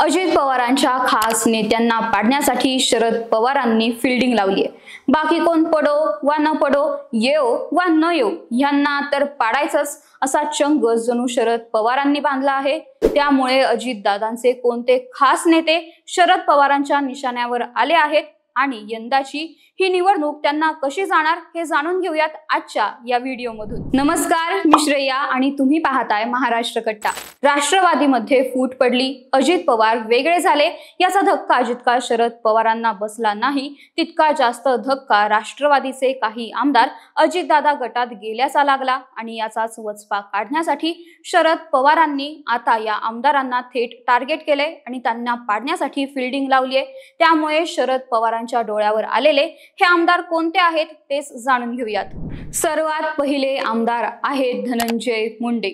अजित पवारांच्या खास नेत्यांना पाडण्यासाठी शरद पवारांनी फिल्डिंग लावली आहे। बाकी कोण पडो वा न पडो, येओ वा न येओ, यांना तर पाडायचंच असा चंग जणू शरद पवारांनी बांधला आहे। त्यामुळे अजित दादांचे कोणते खास नेते शरद पवारांच्या निशाण्यावर आले आहेत आणि यंदाची ही निवडणूक त्यांना कशी जाणार हे जाणून घेऊयात आजच्या या व्हिडिओ मधून। नमस्कार, मी श्रेया आणि तुम्ही पाहताय महाराष्ट्र कट्टा। राष्ट्रवादीमध्ये फूट पडली, अजित पवार वेगळे झाले, याचा धक्का जितका शरद पवारांना बसला नाही तितका जास्त धक्का राष्ट्रवादीचे काही आमदार अजितदादा गटात गेल्याचा लागला आणि याचाच वचपा काढण्यासाठी शरद पवारांनी आता या आमदारांना थेट टार्गेट केले आणि त्यांना पाडण्यासाठी फिल्डिंग लावली आहे। त्यामुळे शरद पवारांच्या डोळ्यावर आलेले हे आमदार कोणते आहेत तेच जाणून घेऊयात। सर्वात पहिले आमदार आहेत धनंजय मुंडे।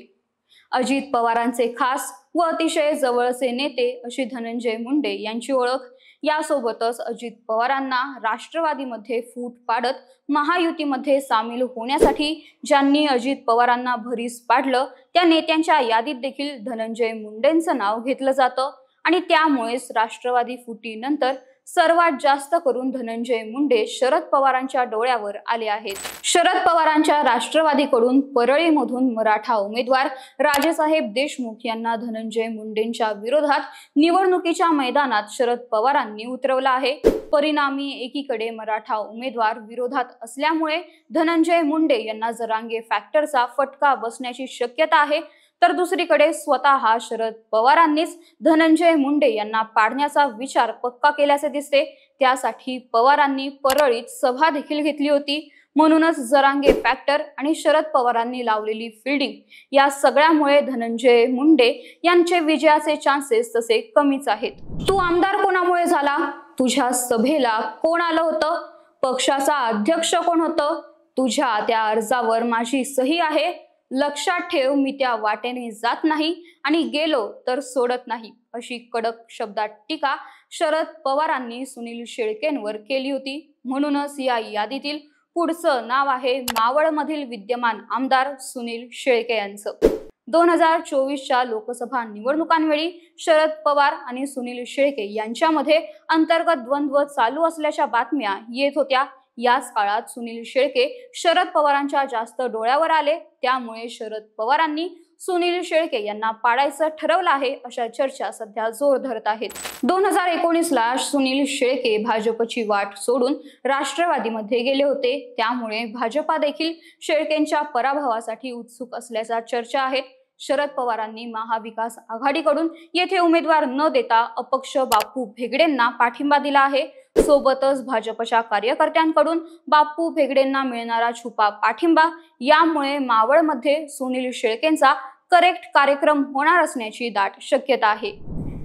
अजित पवारांचे खास व अतिशय जवळचे नेते अशी धनंजय मुंडे यांची ओळख। यासोबतच अजित पवारांना राष्ट्रवादीमध्ये फूट पाडत महायुतीमध्ये सामील होण्यासाठी ज्यांनी अजित पवारांना भरीस पाडलं त्या नेत्यांच्या यादीत देखील धनंजय मुंडेंचं नाव घेतलं जातं आणि त्यामुळेच राष्ट्रवादी फुटीनंतर सर्वात जास्त करून धनंजय मुंडे शरद पवारांच्या डोळ्यावर आले आहेत। शरद पवारांच्या राष्ट्रवादीकडून परळीमधून मराठा उमेदवार राजेसाहेब देशमुख यांना धनंजय मुंडेंच्या विरोधात निवडणुकीच्या मैदानात शरद पवारांनी उतरवलं आहे। परिणामी एकीकडे मराठा उमेदवार विरोधात असल्यामुळे धनंजय मुंडे यांना जरांगे फॅक्टरचा फटका बसण्याची शक्यता आहे, तर दुसरीकडे स्वतः शरद पवारांनीच धनंजय मुंडे यांना पाडण्याचा विचार पक्का केल्याचे दिसते। त्यासाठी पवारांनी परळीत सभा देखील घेतली होती। म्हणूनच जरांगे फॅक्टर आणि शरद पवारांनी लावलेली फिल्डिंग या सगळ्यामुळे धनंजय मुंडे यांचे विजयाचे चान्सेस तसे कमीच आहेत। तू आमदार कोणामुळे झाला? तुझ्या सभेला कोण आलं होतं? पक्षाचा अध्यक्ष कोण होतं? तुझ्या त्या अर्जावर माझी सही आहे। लक्षात ठेव, मी त्या वाटेने जात नाही आणि गेलो तर सोडत नाही, अशी कडक शब्दात टीका शरद पवारांनी सुनील शेळकेंवर केली होती। म्हणूनच या यादीतील पुढचं नाव आहे मावळमधील विद्यमान आमदार सुनील शेळके यांचं। 2024च्या लोकसभा निवडणुकांवेळी शरद पवार आणि सुनील शेळके यांच्यामध्ये अंतर्गत द्वंद्व चालू असल्याच्या बातम्या येत होत्या। याच काळात सुनील शेळके शरद पवारांच्या जास्त डोळ्यावर आले, त्यामुळे शरद पवारांनी सुनील शेळके यांना पाडायचं ठरवलं आहे अशा चर्चा सध्या जोर धरत आहेत। 2019ला सुनील शेळके भाजपची वाट सोडून राष्ट्रवादीमध्ये गेले होते, त्यामुळे भाजपा देखील शेळकेंच्या पराभवासाठी उत्सुक असल्याच्या चर्चा आहेत। शरद पवारांनी महाविकास आघाडीकडून येथे उमेदवार न देता अपक्ष बापू भेगडेंना पाठिंबा दिला आहे। सोबतच भाजपच्या कार्यकर्त्यांकडून बापू भेगडेंना मिळणारा छुपा पाठिंबा यामुळे मावळमध्ये सुनील शेळकेंचा करेक्ट कार्यक्रम होणार असण्याची दाट शक्यता आहे।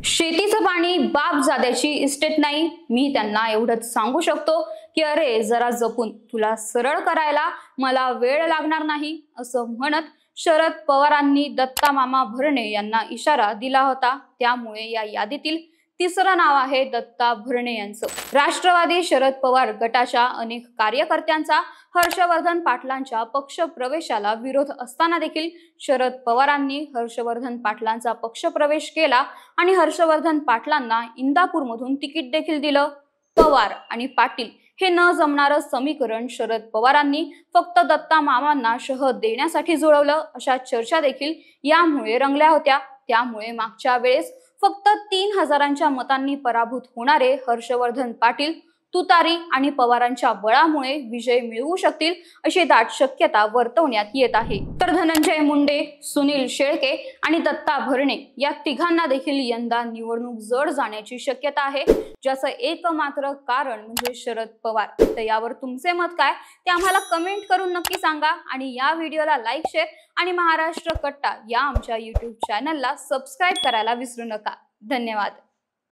शेतीचं पाणी बाप जाद्याची इस्टेट नाही। मी त्यांना एवढंच सांगू शकतो की अरे जरा जपून, तुला सरळ करायला मला वेळ लागणार नाही, असं म्हणत शरद पवारांनी दत्ता मामा भरणे यांना इशारा दिला होता। त्यामुळे या यादीतील तिसरं नाव आहे दत्ता भरणे यांचं। राष्ट्रवादी शरद पवार गटाच्या अनेक कार्यकर्त्यांचा हर्षवर्धन पाटलांच्या पक्ष प्रवेशाला विरोध असताना देखील शरद पवारांनी हर्षवर्धन पाटलांचा पक्ष प्रवेश केला आणि हर्षवर्धन पाटलांना इंदापूरमधून तिकीट देखील दिलं। पवार आणि पाटील हे न जमणारं समीकरण शरद पवारांनी फक्त दत्ता मामांना शह देण्यासाठी जुळवलं अशा चर्चा देखील यामुळे रंगल्या होत्या। त्यामुळे मागच्या वेळेस फक्त 3000च्या मतांनी पराभूत होणारे हर्षवर्धन पाटील तुतारी आणि पवारांच्या बळामुळे विजय मिळवू शकतील अशी दाट शक्यता वर्तवण्यात येत आहे। तर धनंजय मुंडे, सुनील शेळके आणि दत्ता भरणे या तिघांना देखील यंदा निवडणूक जड जाण्याची शक्यता आहे, ज्याचं एकमात्र कारण म्हणजे शरद पवार। तर यावर तुमचे मत काय ते आम्हाला कमेंट करून नक्की सांगा आणि या व्हिडिओला लाईक, शेअर आणि महाराष्ट्र कट्टा या आमच्या YouTube चॅनलला सबस्क्राईब करायला विसरू नका। धन्यवाद।